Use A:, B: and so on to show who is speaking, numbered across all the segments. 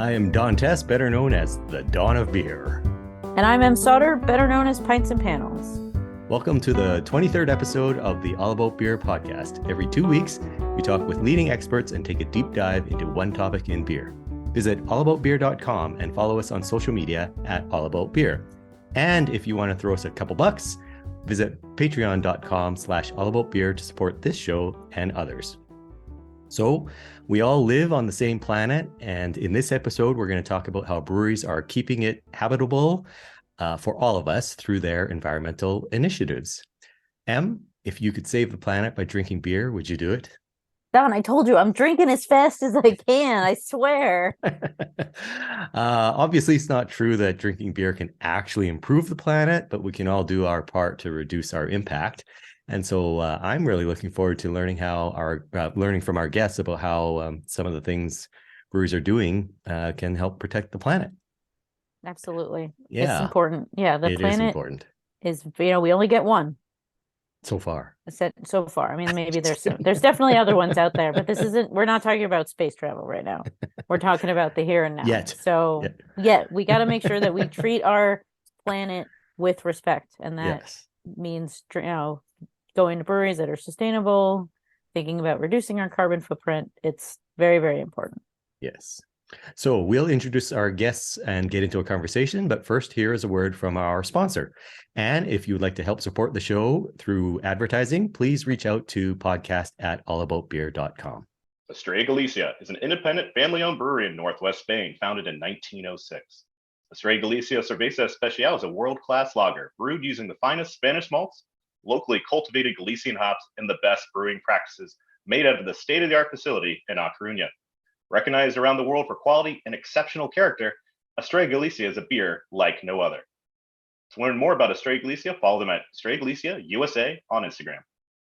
A: I am Don Tess, better known as the Dawn of Beer.
B: And I'm Em Sauter, better known as Pints and Panels.
A: Welcome to the 23rd episode of the All About Beer podcast. Every 2 weeks, we talk with leading experts and take a deep dive into one topic in beer. Visit allaboutbeer.com and follow us on social media at allaboutbeer. And if you want to throw us a couple bucks, visit patreon.com/allaboutbeer to support this show and others. So we all live on the same planet, and in this episode, we're going to talk about how breweries are keeping it habitable for all of us through their environmental initiatives. Em, if you could save the planet by drinking beer, would you do it?
B: Don, I told you, I'm drinking as fast as I can, I swear.
A: Obviously, it's not true that drinking beer can actually improve the planet, but we can all do our part to reduce our impact. And so I'm really looking forward to learning learning from our guests about how some of the things breweries are doing can help protect the planet.
B: Absolutely.
A: Yeah.
B: It's important. Yeah, the planet
A: is important.
B: Is, we only get one.
A: So far.
B: So far. I mean, maybe there's definitely other ones out there, but we're not talking about space travel right now. We're talking about the here and now. We got to make sure that we treat our planet with respect. And that means, going to breweries that are sustainable, thinking about reducing our carbon footprint. It's very, very important.
A: Yes. So we'll introduce our guests and get into a conversation. But first, here is a word from our sponsor. And if you would like to help support the show through advertising, please reach out to podcast@allaboutbeer.com.
C: Estrella Galicia is an independent family-owned brewery in Northwest Spain, founded in 1906. Estrella Galicia Cerveza Especial is a world-class lager brewed using the finest Spanish malts, locally cultivated Galician hops, and the best brewing practices made out of the state-of-the-art facility in A Coruna. Recognized around the world for quality and exceptional character, Estrella Galicia is a beer like no other. To learn more about Estrella Galicia, follow them at Estrella Galicia USA on Instagram.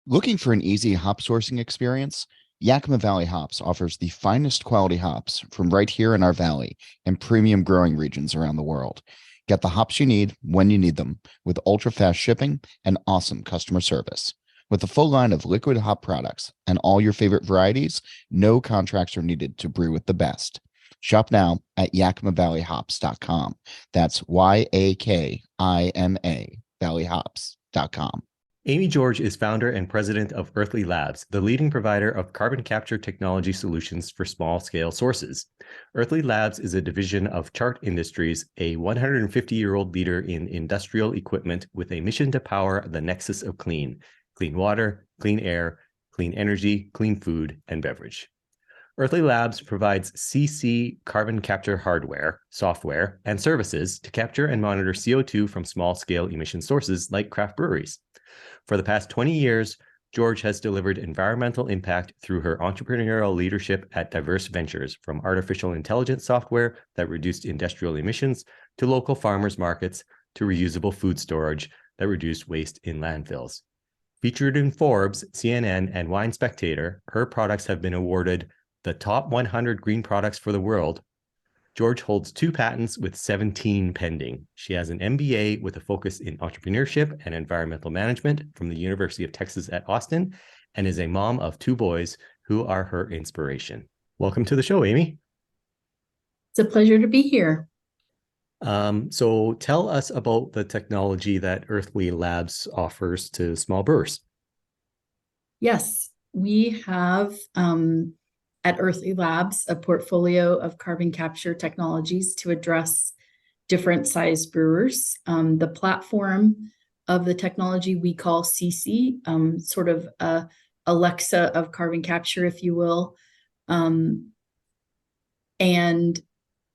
D: Looking for an easy hop sourcing experience? Yakima Valley Hops offers the finest quality hops from right here in our valley and premium growing regions around the world. Get the hops you need when you need them with ultra-fast shipping and awesome customer service. With a full line of liquid hop products and all your favorite varieties, no contracts are needed to brew with the best. Shop now at yakimavalleyhops.com. That's YAKIMA valleyhops.com.
A: Amy George is founder and president of Earthly Labs, the leading provider of carbon capture technology solutions for small-scale sources. Earthly Labs is a division of Chart Industries, a 150-year-old leader in industrial equipment with a mission to power the nexus of clean water, clean air, clean energy, clean food, and beverage. Earthly Labs provides CC carbon capture hardware, software, and services to capture and monitor CO2 from small-scale emission sources like craft breweries. For the past 20 years, George has delivered environmental impact through her entrepreneurial leadership at diverse ventures, from artificial intelligence software that reduced industrial emissions to local farmers markets to reusable food storage that reduced waste in landfills. Featured in Forbes, CNN, and Wine Spectator, her products have been awarded the top 100 green products for the world. George holds 2 patents with 17 pending. She has an MBA with a focus in entrepreneurship and environmental management from the University of Texas at Austin, and is a mom of 2 boys who are her inspiration. Welcome to the show, Amy.
E: It's a pleasure to be here.
A: So tell us about the technology that Earthly Labs offers to small brewers.
E: Yes, we have at Earthly Labs a portfolio of carbon capture technologies to address different size brewers. The platform of the technology we call CC, sort of a Alexa of carbon capture, if you will. And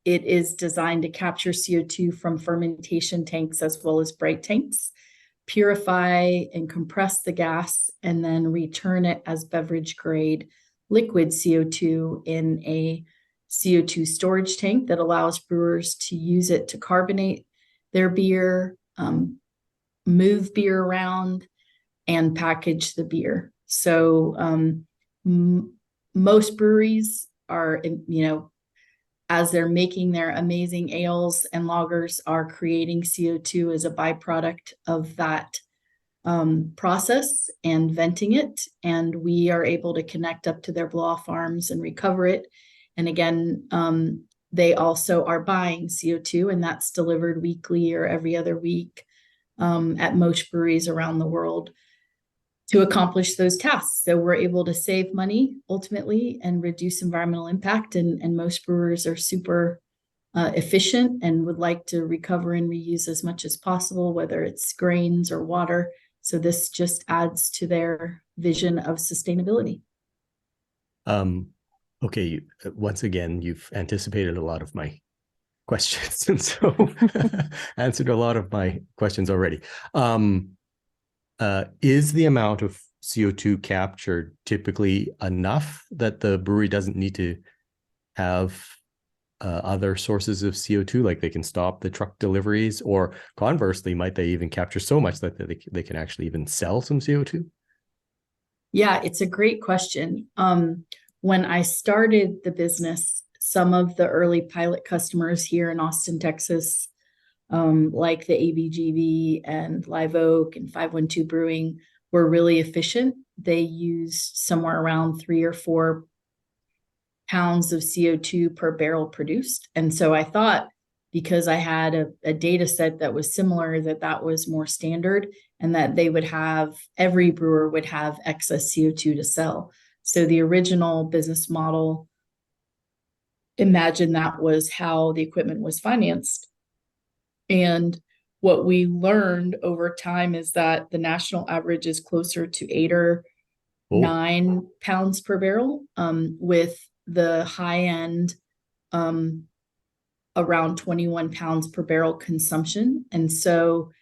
E: it is designed to capture CO2 from fermentation tanks as well as bright tanks, purify and compress the gas, and then return it as beverage grade liquid CO2 in a CO2 storage tank that allows brewers to use it to carbonate their beer, move beer around, and package the beer. So most breweries are, as they're making their amazing ales and lagers, are creating CO2 as a byproduct of that process and venting it. And we are able to connect up to their blow-off arms and recover it. And again, they also are buying CO2, and that's delivered weekly or every other week at most breweries around the world to accomplish those tasks. So we're able to save money ultimately and reduce environmental impact. And most brewers are super efficient and would like to recover and reuse as much as possible, whether it's grains or water. So this just adds to their vision of sustainability.
A: Okay, once again, you've anticipated a lot of my questions, and so answered a lot of my questions already. Is the amount of CO2 captured typically enough that the brewery doesn't need to have other sources of CO2, like they can stop the truck deliveries, or conversely, might they even capture so much that they can actually even sell some CO2?
E: Yeah, it's a great question. When I started the business, some of the early pilot customers here in Austin, Texas, like the ABGV and Live Oak and 512 Brewing, were really efficient. They used somewhere around 3 or 4 pounds of CO2 per barrel produced. And so I thought, because I had a data set that was similar, that was more standard, and that they would have, every brewer would have excess CO2 to sell. So the original business model, imagine that was how the equipment was financed. And what we learned over time is that the national average is closer to 8 or 9 pounds per barrel, with the high end around 21 pounds per barrel consumption. And so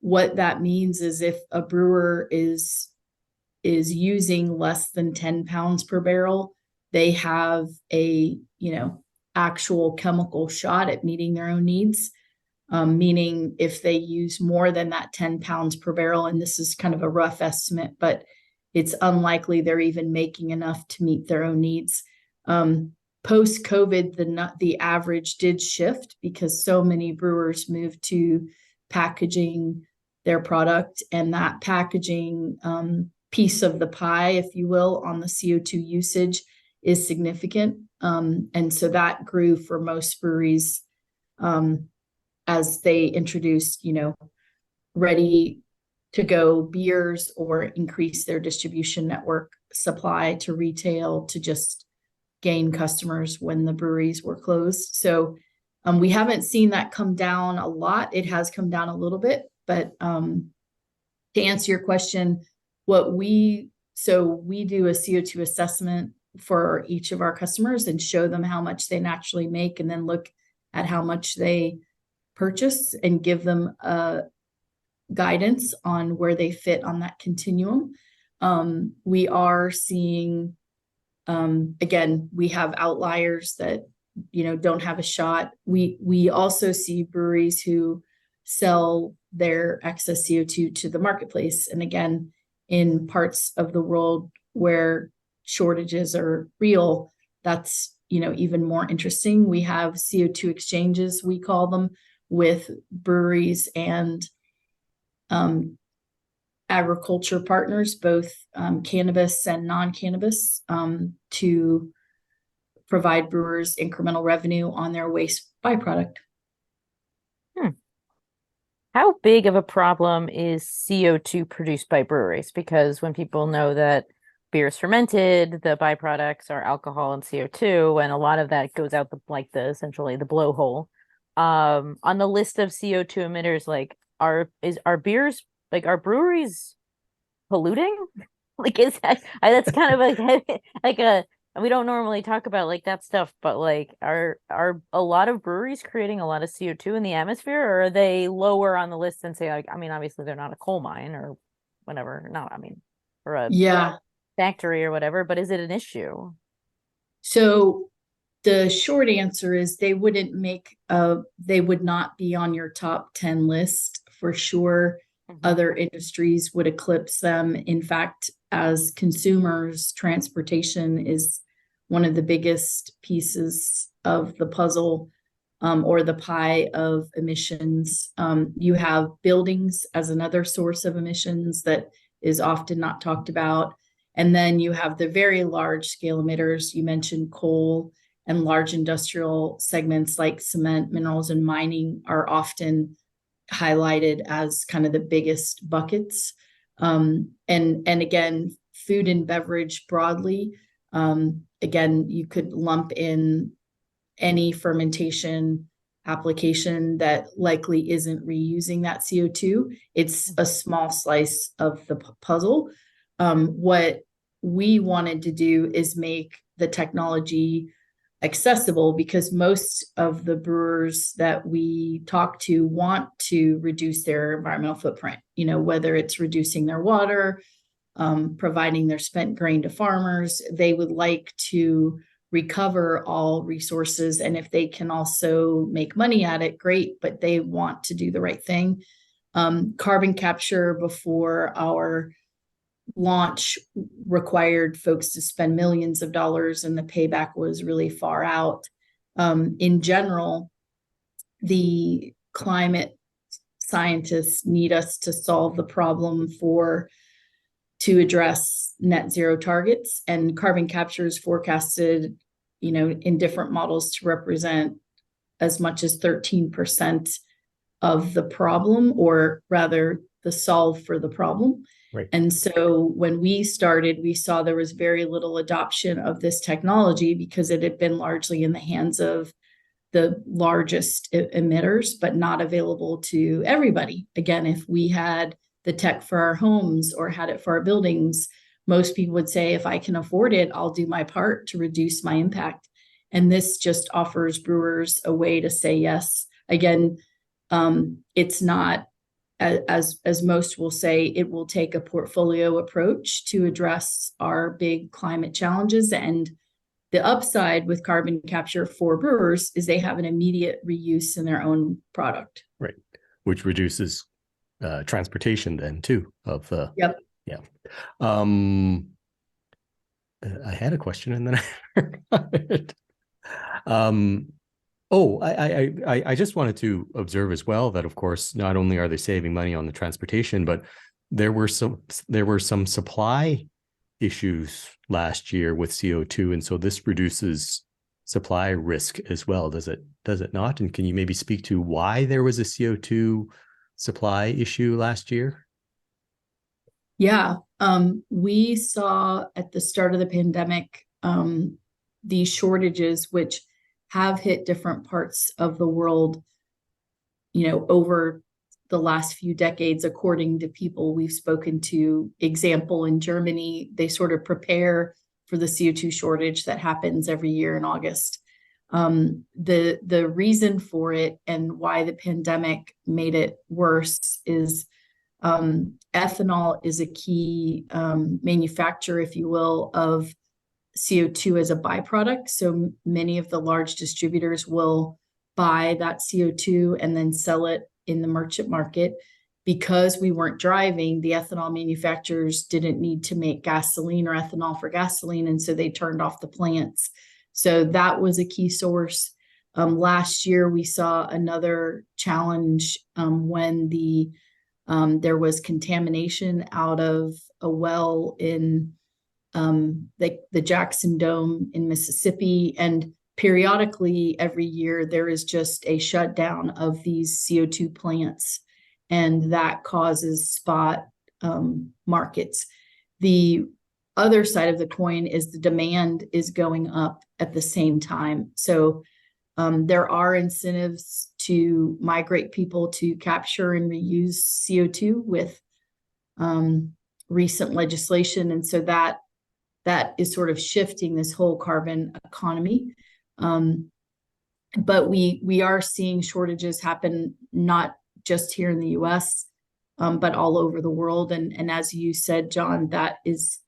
E: what that means is if a brewer is using less than 10 pounds per barrel, they have a, actual chemical shot at meeting their own needs. Meaning if they use more than that 10 pounds per barrel, and this is kind of a rough estimate, but it's unlikely they're even making enough to meet their own needs. Post-COVID, the average did shift because so many brewers moved to packaging their product, and that packaging piece of the pie, if you will, on the CO2 usage is significant. And so that grew for most breweries as they introduced, ready to go beers or increase their distribution network supply to retail to just gain customers when the breweries were closed. So we haven't seen that come down a lot. It has come down a little bit, but to answer your question, we do a CO2 assessment for each of our customers and show them how much they naturally make, and then look at how much they purchase and give them guidance on where they fit on that continuum. We are seeing, again, we have outliers that, don't have a shot. We also see breweries who sell their excess CO2 to the marketplace. And again, in parts of the world where shortages are real, that's, even more interesting. We have CO2 exchanges, we call them, with breweries and agriculture partners, both cannabis and non-cannabis, to provide brewers incremental revenue on their waste byproduct.
B: How big of a problem is CO2 produced by breweries? Because when people know that beer is fermented, the byproducts are alcohol and CO2, and a lot of that goes out essentially the blowhole. On the list of CO2 emitters, are breweries polluting? That's kind of like we don't normally talk about that stuff, but are a lot of breweries creating a lot of CO2 in the atmosphere, or are they lower on the list than say, obviously they're not a coal mine or whatever, or a factory or whatever, but is it an issue?
E: So the short answer is they would not be on your top 10 list for sure. Mm-hmm. Other industries would eclipse them. In fact, as consumers, transportation is one of the biggest pieces of the puzzle, or the pie of emissions. You have buildings as another source of emissions that is often not talked about. And then you have the very large scale emitters. You mentioned coal and large industrial segments like cement, minerals, and mining are often highlighted as kind of the biggest buckets. And again, food and beverage broadly, again, you could lump in any fermentation application that likely isn't reusing that CO2. It's a small slice of the puzzle. What we wanted to do is make the technology accessible, because most of the brewers that we talk to want to reduce their environmental footprint, whether it's reducing their water, providing their spent grain to farmers. They would like to recover all resources, and if they can also make money at it, great, but they want to do the right thing. Carbon capture before our launch required folks to spend millions of dollars, and the payback was really far out. In general, the climate scientists need us to solve the problem to address net zero targets, and carbon capture is forecasted, in different models to represent as much as 13% of the problem, or rather the solve for the problem.
A: Right.
E: And so when we started, we saw there was very little adoption of this technology because it had been largely in the hands of the largest emitters, but not available to everybody. Again, if we had the tech for our homes or had it for our buildings, most people would say, if I can afford it, I'll do my part to reduce my impact. And this just offers brewers a way to say yes. Again, it's not, as most will say, it will take a portfolio approach to address our big climate challenges. And the upside with carbon capture for brewers is they have an immediate reuse in their own product.
A: Right. Which reduces transportation then too of
E: Yep.
A: Yeah. I had a question and then I forgot it. I just wanted to observe as well that, of course, not only are they saving money on the transportation, but there were some supply issues last year with CO2, and so this reduces supply risk as well. Does it not? And can you maybe speak to why there was a CO2 supply issue last year?
E: Yeah, we saw at the start of the pandemic these shortages, which have hit different parts of the world, over the last few decades, according to people we've spoken to. Example, in Germany, they sort of prepare for the CO2 shortage that happens every year in August. The reason for it and why the pandemic made it worse is ethanol is a key manufacturer, if you will, of CO2 as a byproduct. So many of the large distributors will buy that CO2 and then sell it in the merchant market. Because we weren't driving, the ethanol manufacturers didn't need to make gasoline or ethanol for gasoline, and so they turned off the plants. So that was a key source. Last year, we saw another challenge when there was contamination out of a well in the Jackson Dome in Mississippi. And periodically every year, there is just a shutdown of these CO2 plants, and that causes spot markets. The other side of the coin is the demand is going up at the same time. So there are incentives to migrate people to capture and reuse CO2 with recent legislation. And so that is sort of shifting this whole carbon economy. But we are seeing shortages happen, not just here in the US, but all over the world. And as you said, John, that is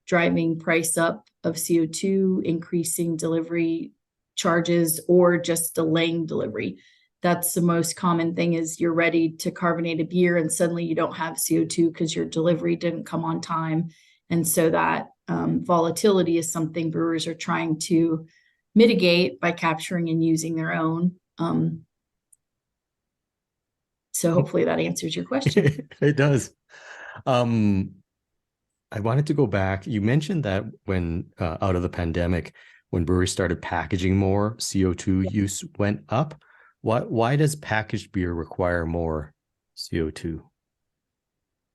E: driving price up of CO2, increasing delivery charges, or just delaying delivery. That's the most common thing, is you're ready to carbonate a beer and suddenly you don't have CO2 because your delivery didn't come on time. And so that volatility is something brewers are trying to mitigate by capturing and using their own. So hopefully that answers your question.
A: It does. I wanted to go back. You mentioned that when out of the pandemic, when breweries started packaging more, CO2 use went up. Why does packaged beer require more CO2?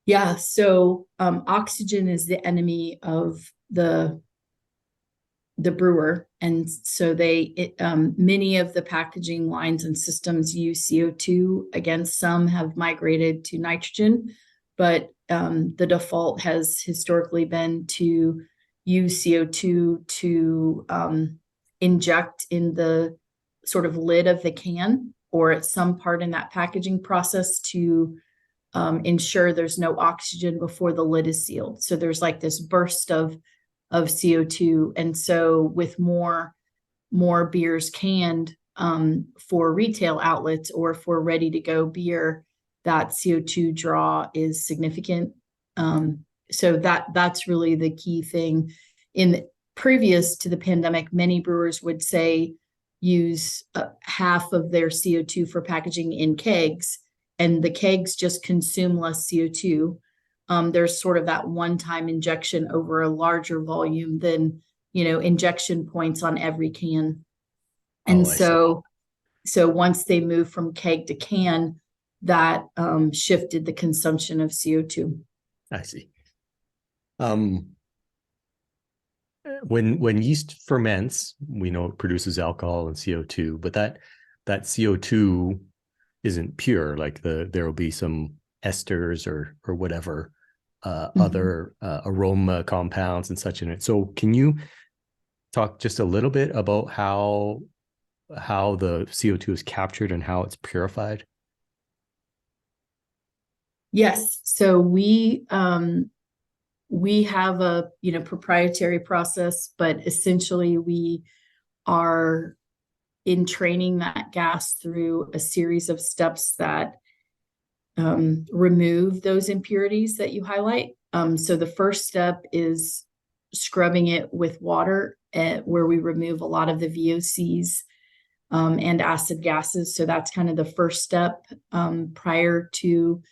E: Yeah, so oxygen is the enemy of the brewer, and so many of the packaging lines and systems use CO2. Again, some have migrated to nitrogen, but the default has historically been to use CO2 to inject in the sort of lid of the can or at some part in that packaging process to ensure there's no oxygen before the lid is sealed. So there's like this burst of CO2. And so with more beers canned for retail outlets or for ready to go beer, that CO2 draw is significant. So that's really the key thing. Previous to the pandemic, many brewers would say use half of their CO2 for packaging in kegs, and the kegs just consume less CO2. There's sort of that one-time injection over a larger volume than, injection points on every can. And so once they moved from keg to can, that shifted the consumption of CO2.
A: I see. When yeast ferments, we know it produces alcohol and CO2, but that CO2 isn't pure. Like there will be some esters or whatever other aroma compounds and such in it. So can you talk just a little bit about how the CO2 is captured and how it's purified?
E: Yes. So we have a proprietary process, but essentially we are in training that gas through a series of steps that remove those impurities that you highlight. So the first step is scrubbing it with water, where we remove a lot of the VOCs and acid gases. So that's kind of the first step prior to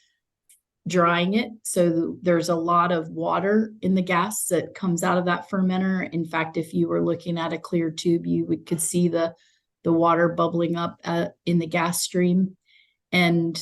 E: drying it. So there's a lot of water in the gas that comes out of that fermenter. In fact, if you were looking at a clear tube, you could see the water bubbling up in the gas stream. And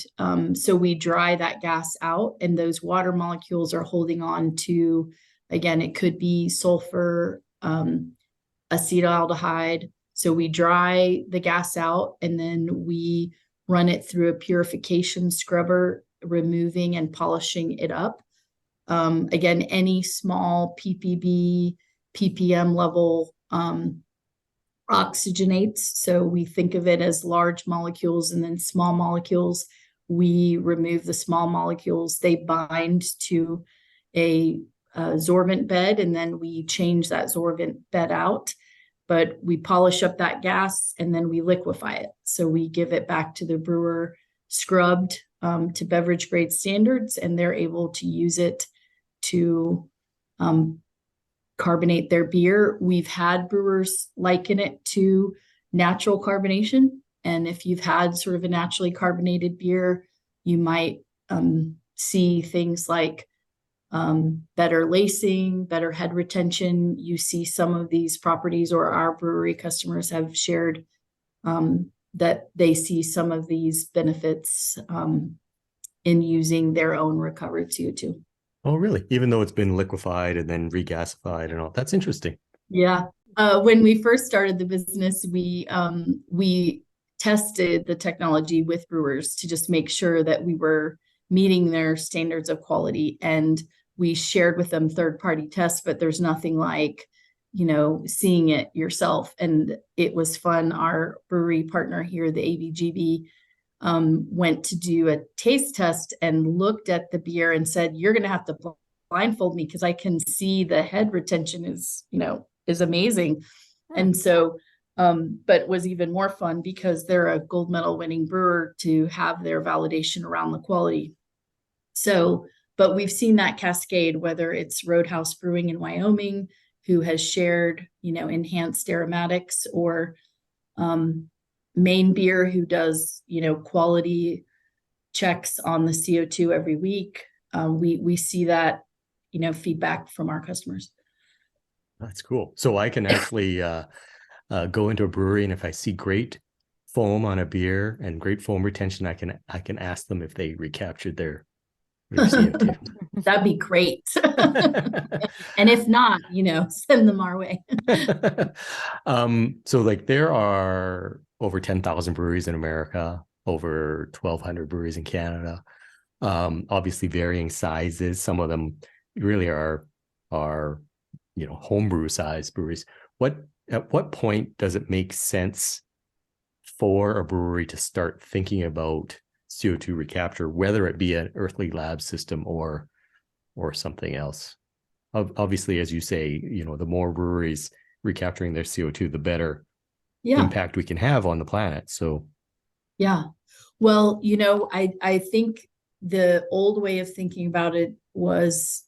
E: so we dry that gas out, and those water molecules are holding on to, again, it could be sulfur, acetaldehyde. So we dry the gas out, and then we run it through a purification scrubber, removing and polishing it up. Again, any small ppb, ppm level oxygenates. So we think of it as large molecules and then small molecules. We remove the small molecules. They bind to a sorbent bed, and then we change that sorbent bed out. But we polish up that gas, and then we liquefy it. So we give it back to the brewer scrubbed to beverage grade standards, and they're able to use it to carbonate their beer. We've had brewers liken it to natural carbonation. And if you've had sort of a naturally carbonated beer, you might see things like better lacing, better head retention. You see some of these properties, or our brewery customers have shared that they see some of these benefits in using their own recovered CO2.
A: Oh, really? Even though it's been liquefied and then regasified and all. That's interesting.
E: Yeah. When we first started the business, we tested the technology with brewers to just make sure that we were meeting their standards of quality. And we shared with them third-party tests, but there's nothing like, seeing it yourself. And it was fun. Our brewery partner here, the ABGB, went to do a taste test and looked at the beer and said, "You're going to have to blindfold me because I can see the head retention is amazing." And so, but was even more fun because they're a gold medal winning brewer to have their validation around the quality. So, but we've seen that cascade, whether it's Roadhouse Brewing in Wyoming, who has shared, enhanced aromatics, or Maine Beer, who does, quality checks on the CO2 every week. We see that, feedback from our customers.
A: That's cool. So I can actually go into a brewery, and if I see great foam on a beer and great foam retention, I can ask them if they recaptured their CO2.
E: That'd be great. And if not, send them our way.
A: So like there are over 10,000 breweries in America, over 1,200 breweries in Canada. Obviously varying sizes. Some of them really are homebrew size breweries. At what point does it make sense for a brewery to start thinking about CO2 recapture, whether it be an Earthly Labs system or something else? Obviously, as you say, the more breweries recapturing their CO2, the better impact we can have on the planet. So
E: yeah. Well, I think the old way of thinking about it was,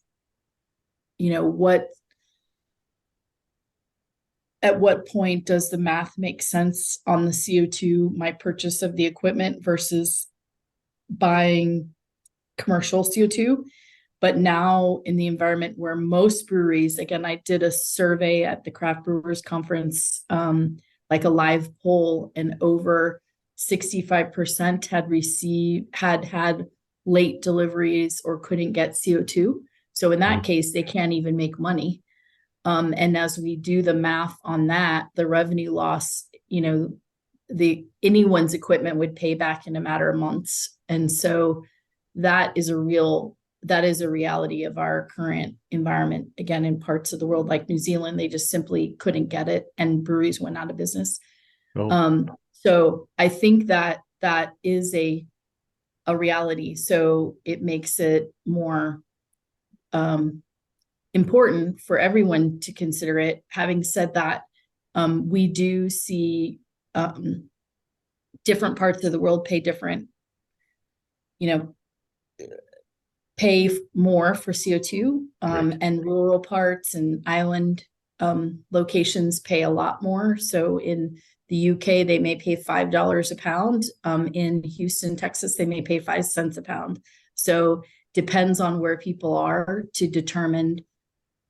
E: at what point does the math make sense on the CO2, my purchase of the equipment versus buying commercial CO2? But now in the environment where most breweries, again, I did a survey at the Craft Brewers Conference, like a live poll, and over 65% had late deliveries or couldn't get CO2. So in that case, they can't even make money. And as we do the math on that, the revenue loss, anyone's equipment would pay back in a matter of months. And so that is a reality of our current environment. Again, in parts of the world like New Zealand, they just simply couldn't get it, and breweries went out of business. So I think that is a reality. So it makes it more important for everyone to consider it. Having said that, we do see different parts of the world pay more for CO2, and rural parts and island locations pay a lot more. So in the UK, they may pay $5 a pound. In Houston, Texas, they may pay 5 cents a pound. So depends on where people are to determine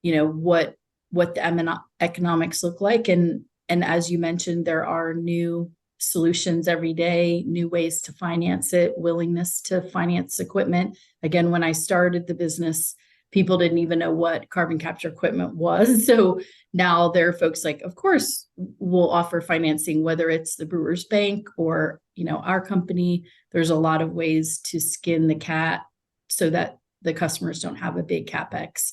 E: what the economics look like. And as you mentioned, there are new solutions every day, new ways to finance it, willingness to finance equipment. Again, when I started the business, people didn't even know what carbon capture equipment was. So now there are folks like, of course, we'll offer financing, whether it's the Brewers Bank or, our company. There's a lot of ways to skin the cat so that the customers don't have a big CapEx.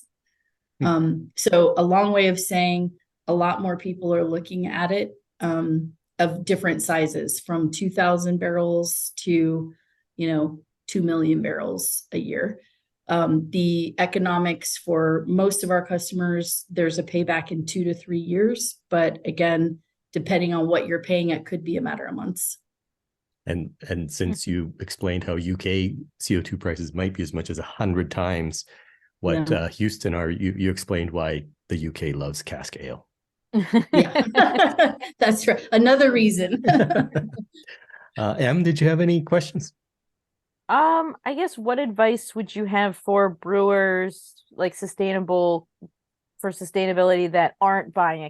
E: So a long way of saying a lot more people are looking at it, of different sizes, from 2,000 barrels to, 2 million barrels a year. The economics for most of our customers, there's a payback in 2 to 3 years. But again, depending on what you're paying, it could be a matter of months.
A: And since you explained how UK CO2 prices might be as much as 100 times what Houston are, you explained why the UK loves cask ale.
E: Yeah, that's right. Another reason.
A: Em, did you have any questions?
B: I guess what advice would you have for brewers, like sustainability, that aren't buying a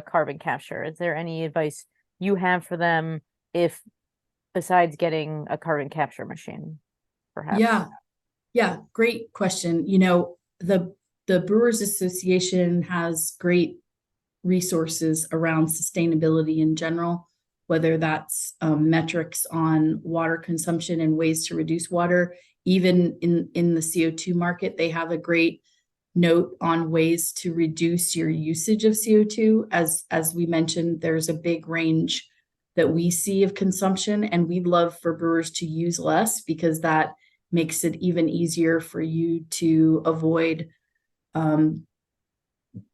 B: carbon capture? Is there any advice you have for them, besides getting a carbon capture machine, perhaps?
E: Yeah, great question. The Brewers Association has great resources around sustainability in general, whether that's metrics on water consumption and ways to reduce water. Even in the CO2 market, they have a great note on ways to reduce your usage of CO2. As we mentioned, there's a big range that we see of consumption, and we'd love for brewers to use less, because that makes it even easier for you to avoid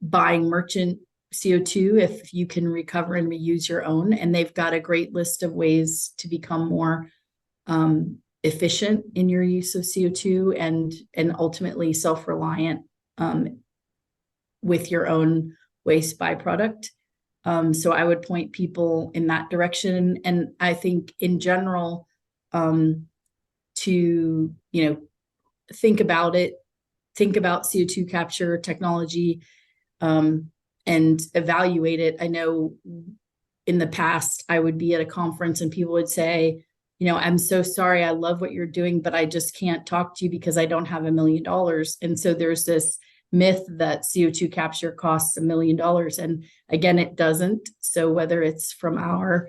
E: buying merchant CO2 if you can recover and reuse your own. And they've got a great list of ways to become more efficient in your use of CO2 and ultimately self-reliant with your own waste byproduct. So I would point people in that direction. And I think in general, to, think about CO2 capture technology, and evaluate it. I know in the past, I would be at a conference and people would say, I'm so sorry, I love what you're doing, but I just can't talk to you because I don't have $1 million. And so there's this myth that CO2 capture costs $1 million. And again, it doesn't. So whether it's from our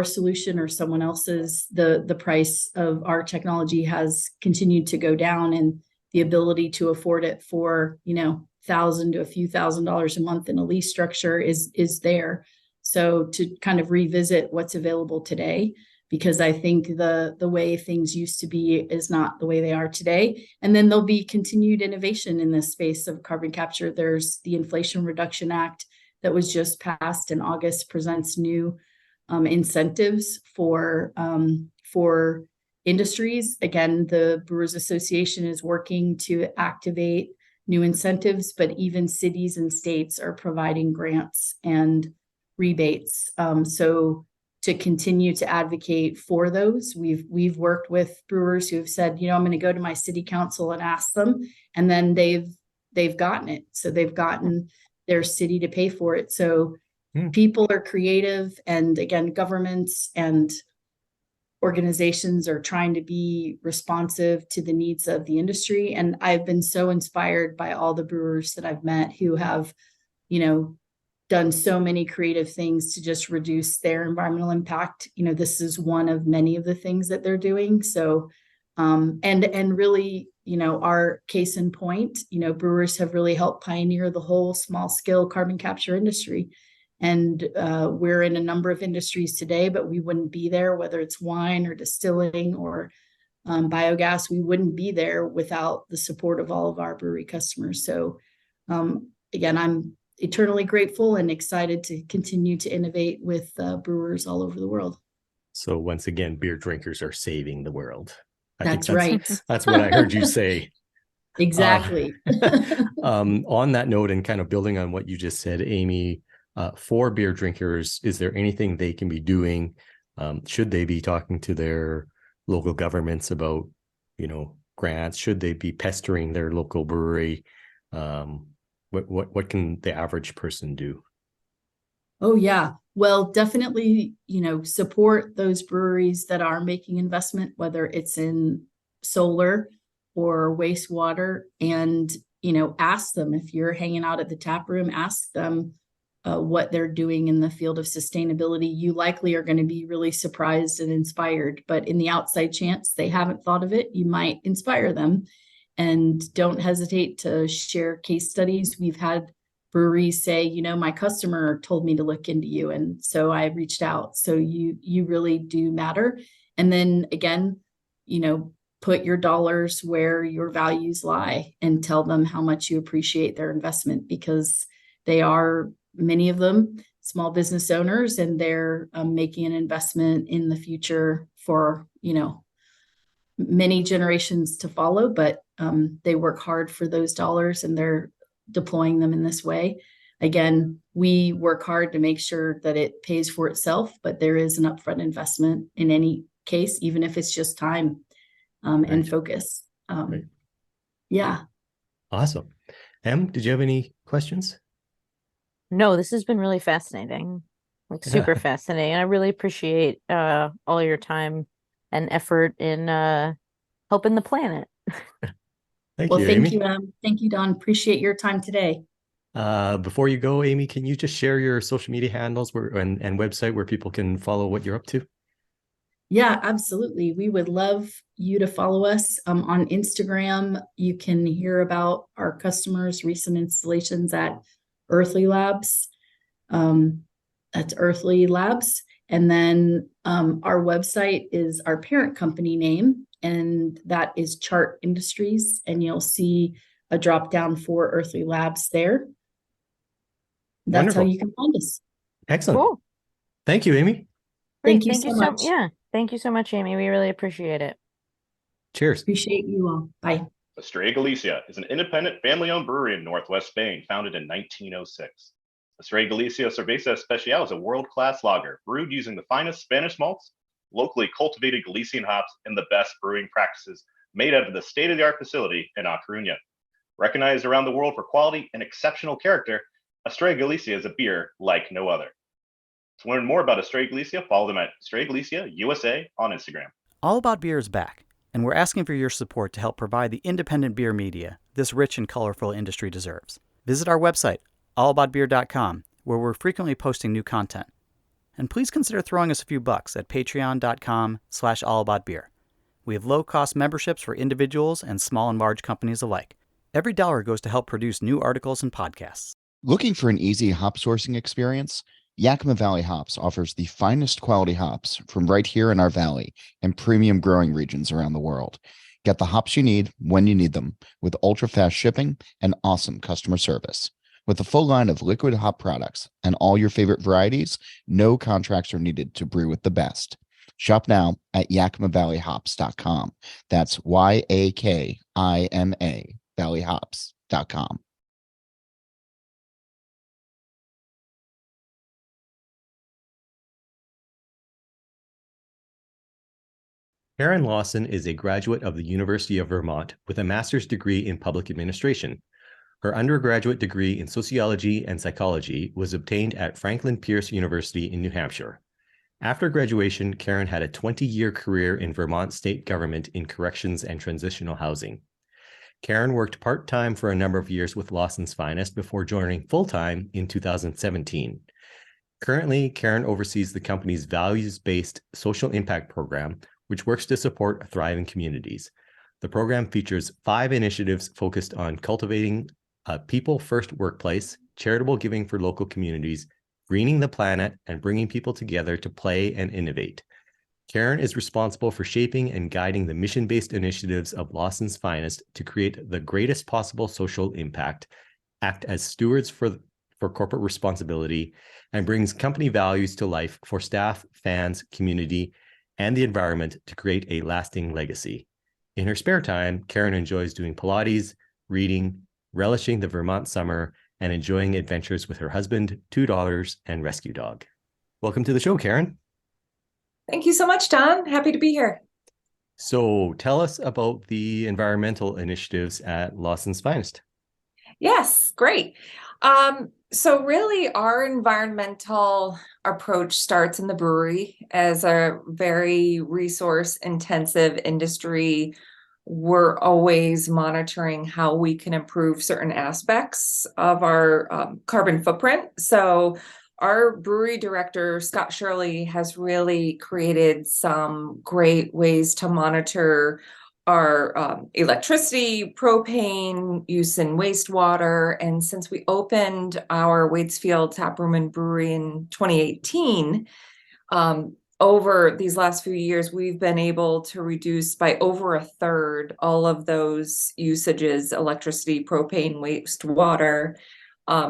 E: solution or someone else's, the price of our technology has continued to go down, and the ability to afford it for, $1,000 to a few $1,000s a month in a lease structure is there. So to kind of revisit what's available today, because I think the way things used to be is not the way they are today. And then there'll be continued innovation in this space of carbon capture. There's the Inflation Reduction Act that was just passed in August, presents new incentives for industries. Again, the Brewers Association is working to activate new incentives, but even cities and states are providing grants and rebates. So to continue to advocate for those, we've worked with brewers who have said, I'm going to go to my city council and ask them, and then they've gotten it. So they've gotten their city to pay for it. So people are creative, and again, governments and organizations are trying to be responsive to the needs of the industry. And I've been so inspired by all the brewers that I've met who have, done so many creative things to just reduce their environmental impact. This is one of many of the things that they're doing. So, and really, our case in point, brewers have really helped pioneer the whole small scale carbon capture industry. And we're in a number of industries today, but we wouldn't be there, whether it's wine or distilling or biogas, we wouldn't be there without the support of all of our brewery customers. So again, I'm eternally grateful and excited to continue to innovate with brewers all over the world.
A: So once again, beer drinkers are saving the world.
E: That's right.
A: That's what I heard you say.
E: Exactly.
A: On that note, and kind of building on what you just said, Amy, for beer drinkers, is there anything they can be doing? Should they be talking to their local governments about, grants? Should they be pestering their local brewery? What can the average person do?
E: Oh, yeah. Well, definitely, support those breweries that are making investment, whether it's in solar or wastewater, and, ask them, if you're hanging out at the tap room, ask them what they're doing in the field of sustainability. You likely are going to be really surprised and inspired, but in the outside chance they haven't thought of it, you might inspire them. And don't hesitate to share case studies. We've had breweries say, my customer told me to look into you, and so I reached out. So you really do matter. And then again, put your dollars where your values lie and tell them how much you appreciate their investment, because they are, many of them, small business owners, and they're making an investment in the future for, many generations to follow, but they work hard for those dollars and they're deploying them in this way. Again, we work hard to make sure that it pays for itself, but there is an upfront investment in any case, even if it's just time and focus. Yeah.
A: Awesome. Em, did you have any questions?
B: No, this has been really fascinating, super fascinating. I really appreciate all your time and effort in helping the planet.
A: Thank you, Amy.
E: Thank you, Don. Appreciate your time today.
A: Before you go, Amy, can you just share your social media handles and website where people can follow what you're up to?
E: Yeah, absolutely. We would love you to follow us on Instagram. You can hear about our customers' recent installations at Earthly Labs. That's Earthly Labs. And then our website is our parent company name, and that is Chart Industries. And you'll see a drop down for Earthly Labs there. That's
A: Wonderful.
E: how you can find us.
A: Excellent.
B: Cool.
A: Thank you, Amy.
E: Thank you so much.
B: Yeah. Thank you so much, Amy. We really appreciate it.
A: Cheers.
E: Appreciate you all. Bye.
C: Estrella Galicia is an independent family-owned brewery in Northwest Spain, founded in 1906. Estrella Galicia Cerveza Especial is a world-class lager brewed using the finest Spanish malts, locally cultivated Galician hops, and the best brewing practices, made out of the state-of-the-art facility in A Coruna. Recognized around the world for quality and exceptional character, Estrella Galicia is a beer like no other. To learn more about Estrella Galicia, follow them at Estrella Galicia USA on Instagram.
F: All About Beer is back, and we're asking for your support to help provide the independent beer media this rich and colorful industry deserves. Visit our website, allaboutbeer.com, where we're frequently posting new content. And please consider throwing us a few bucks at patreon.com/allaboutbeer. We have low-cost memberships for individuals and small and large companies alike. Every dollar goes to help produce new articles and podcasts.
D: Looking for an easy hop sourcing experience? Yakima Valley Hops offers the finest quality hops from right here in our valley and premium growing regions around the world. Get the hops you need when you need them with ultra-fast shipping and awesome customer service. With a full line of liquid hop products and all your favorite varieties, no contracts are needed to brew with the best. Shop now at yakimavalleyhops.com. That's YAKIMA valleyhops.com.
A: Karen Lawson is a graduate of the University of Vermont with a master's degree in public administration. Her undergraduate degree in sociology and psychology was obtained at Franklin Pierce University in New Hampshire. After graduation, Karen had a 20-year career in Vermont state government in corrections and transitional housing. Karen worked part-time for a number of years with Lawson's Finest before joining full-time in 2017. Currently, Karen oversees the company's values-based social impact program, which works to support thriving communities. The program features 5 initiatives focused on cultivating a people-first workplace, charitable giving for local communities, greening the planet, and bringing people together to play and innovate. Karen is responsible for shaping and guiding the mission-based initiatives of Lawson's Finest to create the greatest possible social impact, act as stewards for corporate responsibility, and brings company values to life for staff, fans, community, and the environment to create a lasting legacy. In her spare time, Karen enjoys doing Pilates, reading, relishing the Vermont summer, and enjoying adventures with her husband, 2 daughters, and rescue dog. Welcome to the show, Karen.
G: Thank you so much, Don. Happy to be here.
A: So tell us about the environmental initiatives at Lawson's Finest.
G: Yes, great. So really our environmental approach starts in the brewery. As a very resource intensive industry, we're always monitoring how we can improve certain aspects of our carbon footprint. So our brewery director, Scott Shirley, has really created some great ways to monitor our electricity, propane use in wastewater. And since we opened our Waitsfield Taproom and Brewery in 2018, over these last few years, we've been able to reduce by over a third all of those usages, electricity, propane, wastewater,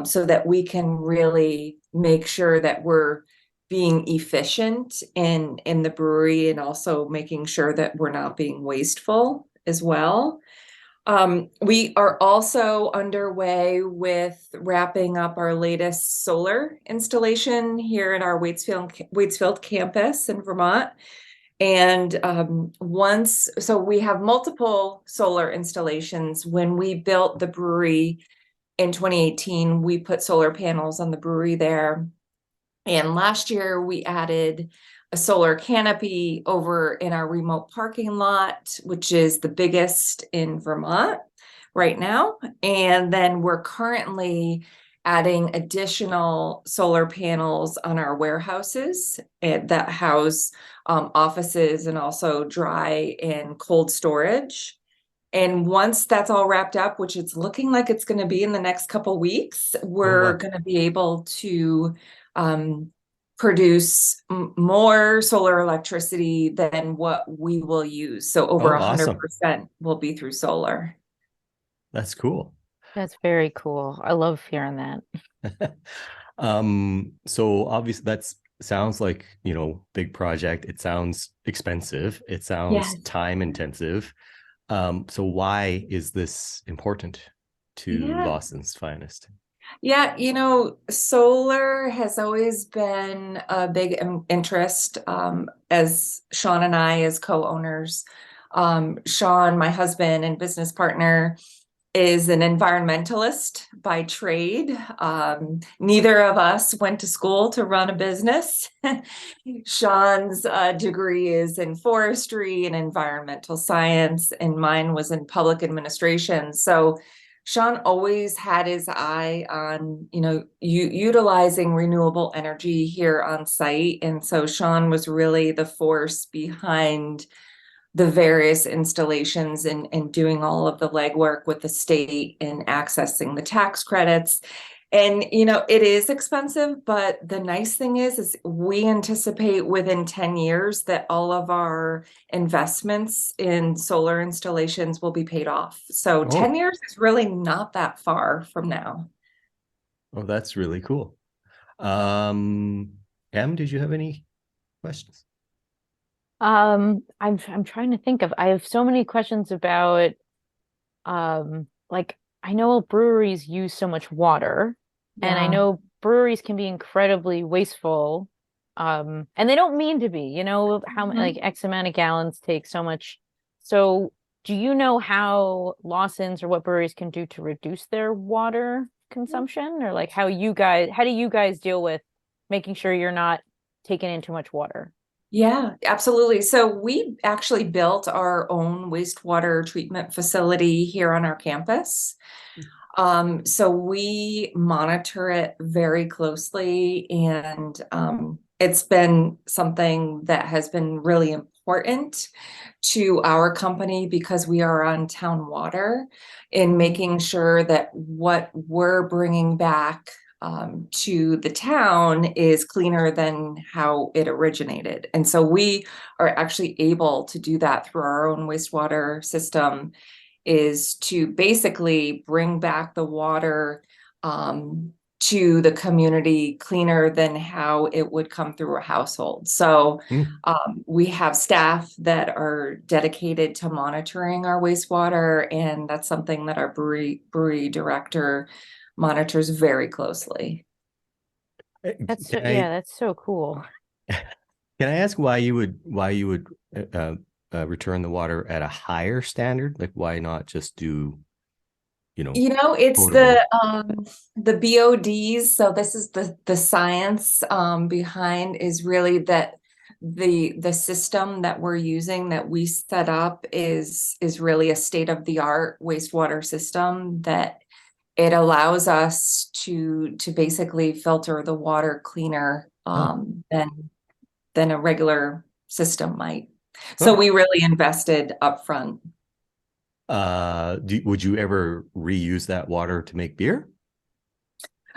G: so that we can really make sure that we're being efficient in the brewery and also making sure that we're not being wasteful as well. We are also underway with wrapping up our latest solar installation here at our Waitsfield campus in Vermont. And so we have multiple solar installations. When we built the brewery in 2018, we put solar panels on the brewery there. And last year we added a solar canopy over in our remote parking lot, which is the biggest in Vermont right now. And then we're currently adding additional solar panels on our warehouses that house offices and also dry and cold storage. And once that's all wrapped up, which it's looking like it's going to be in the next couple weeks, we're going to be able to produce more solar electricity than what we will use. So over 100% will be through solar.
A: That's cool.
B: That's very cool. I love hearing that.
A: So obviously that sounds like, big project. It sounds expensive. It sounds time intensive. So why is this important to Lawson's Finest?
G: Yeah, solar has always been a big interest, as Sean and I as co-owners. Sean, my husband and business partner, is an environmentalist by trade. Neither of us went to school to run a business. Sean's degree is in forestry and environmental science, and mine was in public administration. So Sean always had his eye on, utilizing renewable energy here on site. And so Sean was really the force behind the various installations and doing all of the legwork with the state and accessing the tax credits. And, it is expensive, but the nice thing is we anticipate within 10 years that all of our investments in solar installations will be paid off. So 10 years is really not that far from now.
A: Oh, that's really cool. Em, did you have any questions?
B: I'm trying to think I have so many questions about like I know breweries use so much water, and I know breweries can be incredibly wasteful. And they don't mean to be, how like X amount of gallons take so much. So do you know how Lawson's or what breweries can do to reduce their water consumption, or like how do you guys deal with making sure you're not taking in too much water?
G: Yeah, absolutely. So we actually built our own wastewater treatment facility here on our campus. So we monitor it very closely, and it's been something that has been really important to our company because we are on town water, in making sure that what we're bringing back to the town is cleaner than how it originated. And so we are actually able to do that through our own wastewater system, is to basically bring back the water to the community cleaner than how it would come through a household. So we have staff that are dedicated to monitoring our wastewater, and that's something that our brewery director monitors very closely.
B: That's so cool.
A: Can I ask why you would return the water at a higher standard? Like, why not just do,
G: it's
A: potable?
G: the BODs. So this is the science behind is really that the system that we're using, that we set up, is really a state-of-the-art wastewater system that it allows us to basically filter the water cleaner than a regular system might. So we really invested upfront.
A: Would you ever reuse that water to make beer?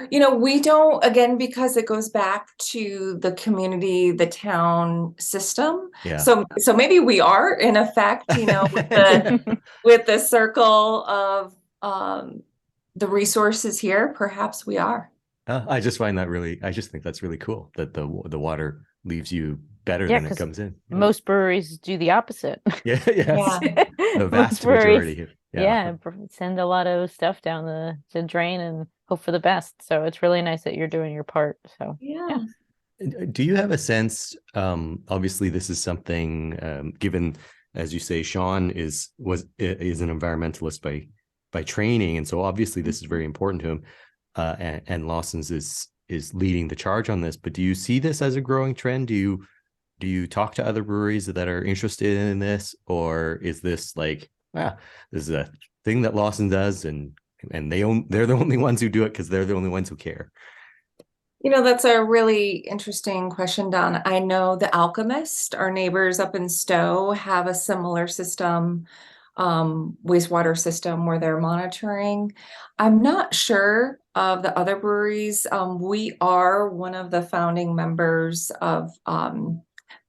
G: We don't, again, because it goes back to the community, the town system.
A: Yeah.
G: So maybe we are, in effect, with the circle of the resources here, perhaps we are.
A: I just think that's really cool that the water leaves you better than it comes in.
B: Most breweries do the opposite.
A: Yeah. The vast majority.
B: Send a lot of stuff down the drain and hope for the best. So it's really nice that you're doing your part. So
G: yeah.
A: Do you have a sense? Obviously, this is something. Given, as you say, Sean is an environmentalist by training, and so obviously this is very important to him. And Lawson's is leading the charge on this. But do you see this as a growing trend? Do you talk to other breweries that are interested in this, or is this like, this is a thing that Lawson does, and they're the only ones who do it because they're the only ones who care?
G: That's a really interesting question, Don. I know the Alchemist, our neighbors up in Stowe, have a similar system, wastewater system, where they're monitoring. I'm not sure of the other breweries. We are one of the founding members of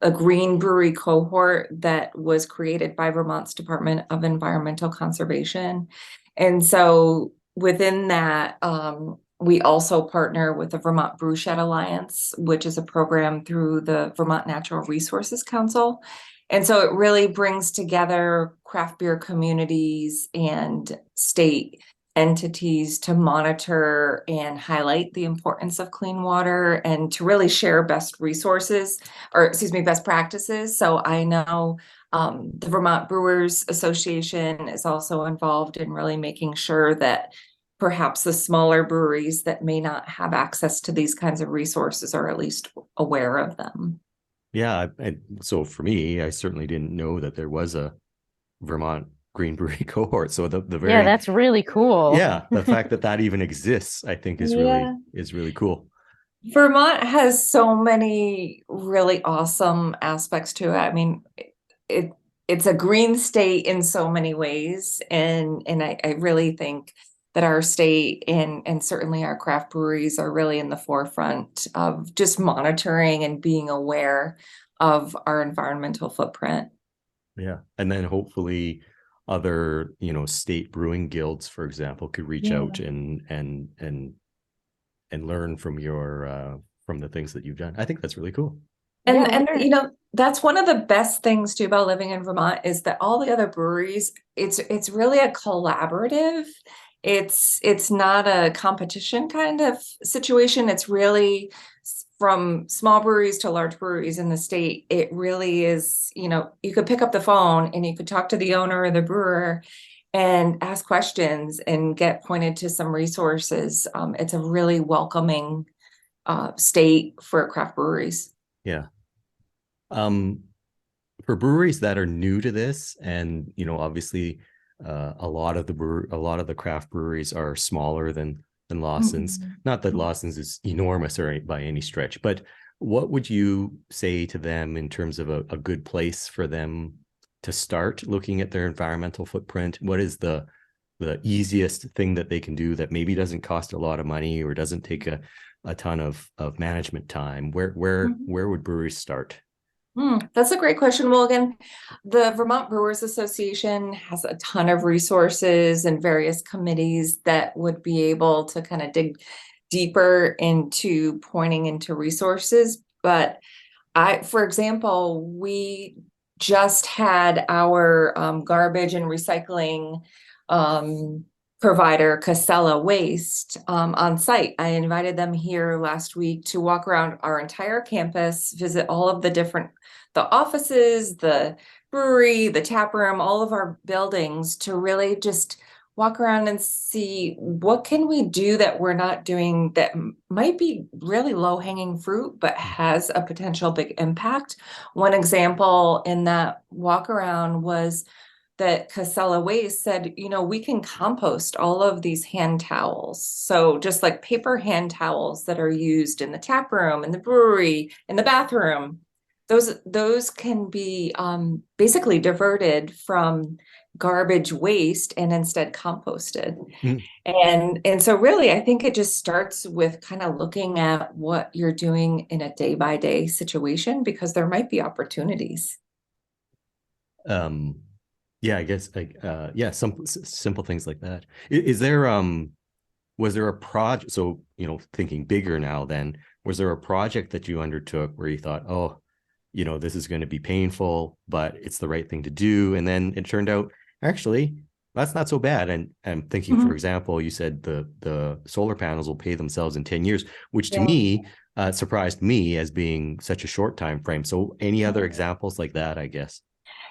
G: a green brewery cohort that was created by Vermont's Department of Environmental Conservation. And so within that, we also partner with the Vermont Brewshed Alliance, which is a program through the Vermont Natural Resources Council. And so it really brings together craft beer communities and state entities to monitor and highlight the importance of clean water and to really share best practices. So I know the Vermont Brewers Association is also involved in really making sure that perhaps the smaller breweries that may not have access to these kinds of resources are at least aware of them.
A: Yeah. So for me, I certainly didn't know that there was a Vermont Green Brewery cohort. So the very,
B: yeah, that's really cool.
A: Yeah, the fact that even exists, I think is really cool.
G: Vermont has so many really awesome aspects to it. I mean, it's a green state in so many ways, and I really think that our state and certainly our craft breweries are really in the forefront of just monitoring and being aware of our environmental footprint.
A: Yeah, and then hopefully other, state brewing guilds, for example, could reach out and learn from from the things that you've done. I think that's really cool.
G: And that's one of the best things too about living in Vermont is that all the other breweries, it's really a collaborative. It's not a competition kind of situation. It's really from small breweries to large breweries in the state. It really is, you could pick up the phone and you could talk to the owner or the brewer and ask questions and get pointed to some resources. It's a really welcoming state for craft breweries.
A: Yeah. For breweries that are new to this, and obviously a lot of the craft breweries are smaller than Lawson's. Mm-hmm. Not that Lawson's is enormous or by any stretch, but what would you say to them in terms of a good place for them to start looking at their environmental footprint? What is the easiest thing that they can do that maybe doesn't cost a lot of money or doesn't take a ton of management time? Where would breweries start?
G: That's a great question. Well, again, the Vermont Brewers Association has a ton of resources and various committees that would be able to kind of dig deeper into pointing into resources. But for example, we just had our garbage and recycling provider, Casella Waste, on site. I invited them here last week to walk around our entire campus, visit all of the offices, the brewery, the tap room, all of our buildings, to really just walk around and see what can we do that we're not doing that might be really low-hanging fruit, but has a potential big impact. One example in that walk around was that Casella Waste said, we can compost all of these hand towels. So just like paper hand towels that are used in the tap room, in the brewery, in the bathroom, those can be basically diverted from garbage waste and instead composted. And so really, I think it just starts with kind of looking at what you're doing in a day-by-day situation, because there might be opportunities.
A: Yeah, I guess some simple things like that. Is there was there a project? So thinking bigger now, then was there a project that you undertook where you thought, oh, this is going to be painful, but it's the right thing to do, and then it turned out actually that's not so bad. And I'm thinking, for example, you said the solar panels will pay themselves in 10 years, which to me surprised me as being such a short time frame. So any other examples like that, I guess?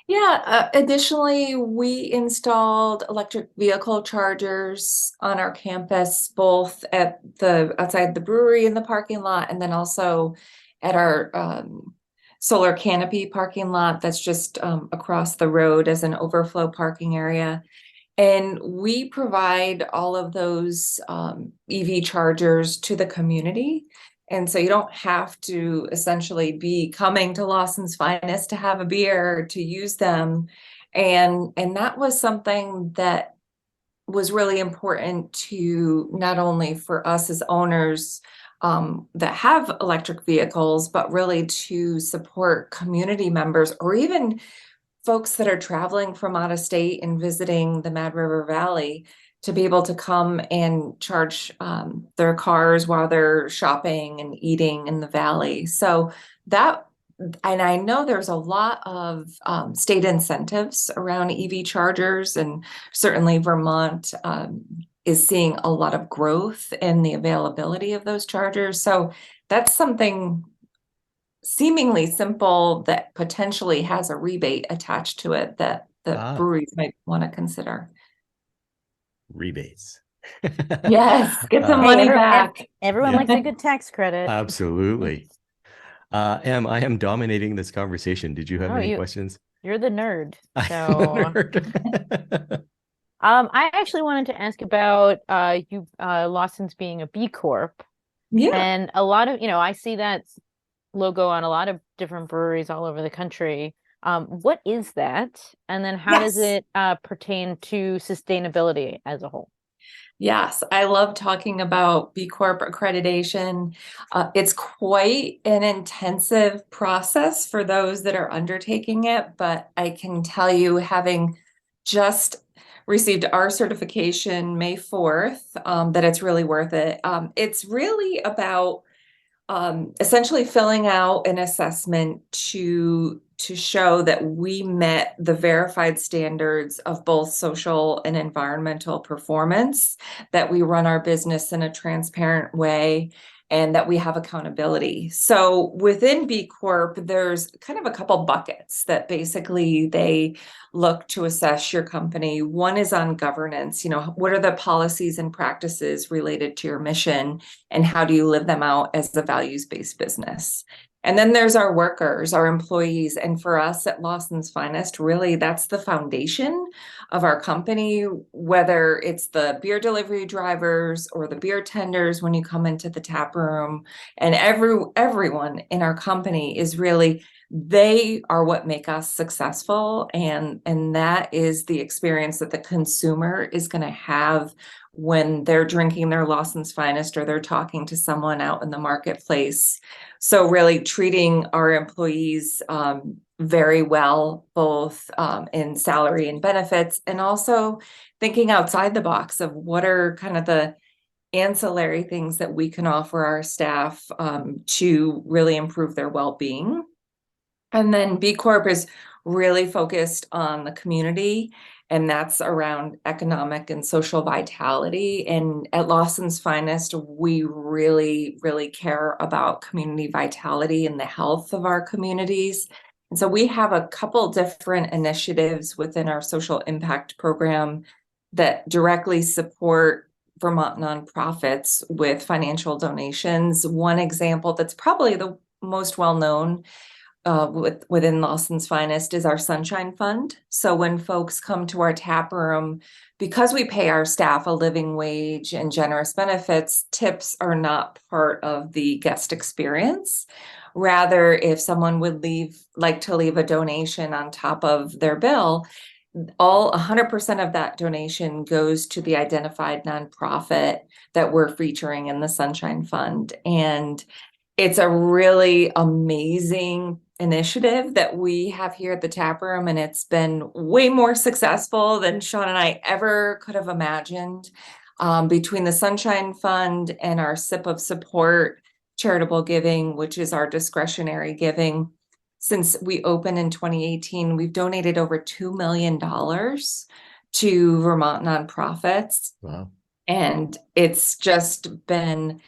G: Yeah. Additionally, we installed electric vehicle chargers on our campus, both at outside the brewery in the parking lot, and then also at our solar canopy parking lot that's just across the road as an overflow parking area. And we provide all of those EV chargers to the community. And so you don't have to essentially be coming to Lawson's Finest to have a beer to use them. And that was something that was really important to not only for us as owners that have electric vehicles, but really to support community members or even folks that are traveling from out of state and visiting the Mad River Valley, to be able to come and charge their cars while they're shopping and eating in the valley. So that, and I know there's a lot of state incentives around EV chargers, and certainly Vermont is seeing a lot of growth in the availability of those chargers. So that's something seemingly simple that potentially has a rebate attached to it that the breweries might want to consider.
A: Rebates.
G: Yes, get some money back.
B: Everyone likes a good tax credit.
A: Absolutely. Em, I am dominating this conversation. Did you have any questions?
B: You're the nerd. So
A: nerd.
B: I actually wanted to ask about Lawson's being a B Corp.
G: Yeah.
B: And a lot of, I see that logo on a lot of different breweries all over the country. What is that? And then how does it pertain to sustainability as a whole?
G: Yes, I love talking about B Corp accreditation. It's quite an intensive process for those that are undertaking it, but I can tell you, having just received our certification May 4th, that it's really worth it. It's really about essentially filling out an assessment to show that we met the verified standards of both social and environmental performance, that we run our business in a transparent way, and that we have accountability. So within B Corp, there's kind of a couple buckets that basically they look to assess your company. One is on governance. What are the policies and practices related to your mission, and how do you live them out as a values-based business? And then there's our workers, our employees. And for us at Lawson's Finest, really, that's the foundation of our company, whether it's the beer delivery drivers or the beer tenders when you come into the tap room. And everyone in our company is really, they are what make us successful. And that is the experience that the consumer is going to have when they're drinking their Lawson's Finest or they're talking to someone out in the marketplace. So really treating our employees very well, both in salary and benefits, and also thinking outside the box of what are kind of the ancillary things that we can offer our staff to really improve their well-being. And then B Corp is really focused on the community, and that's around economic and social vitality. And at Lawson's Finest, we really, really care about community vitality and the health of our communities. And so we have a couple different initiatives within our social impact program that directly support Vermont nonprofits with financial donations. One example that's probably the most well-known within Lawson's Finest is our Sunshine Fund. So when folks come to our tap room, because we pay our staff a living wage and generous benefits, tips are not part of the guest experience. Rather, if someone would like to leave a donation on top of their bill, 100% of that donation goes to the identified nonprofit that we're featuring in the Sunshine Fund. And it's a really amazing initiative that we have here at the tap room, and it's been way more successful than Sean and I ever could have imagined. Between the Sunshine Fund and our Sip of Support charitable giving, which is our discretionary giving, since we opened in 2018, we've donated over $2 million to Vermont nonprofits.
A: Wow.
G: And it's just been,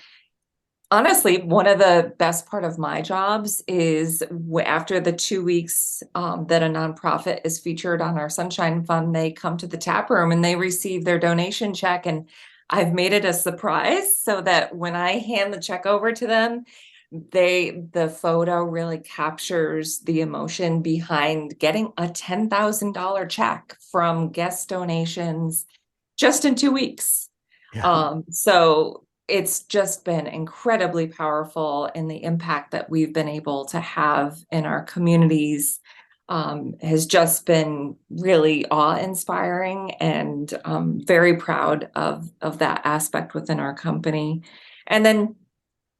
G: honestly, one of the best part of my jobs is after the 2 weeks that a nonprofit is featured on our Sunshine Fund, they come to the tap room and they receive their donation check. And I've made it a surprise so that when I hand the check over to them, the photo really captures the emotion behind getting a $10,000 check from guest donations just in 2 weeks. Yeah. So it's just been incredibly powerful, and the impact that we've been able to have in our communities has just been really awe-inspiring, and very proud of that aspect within our company. And then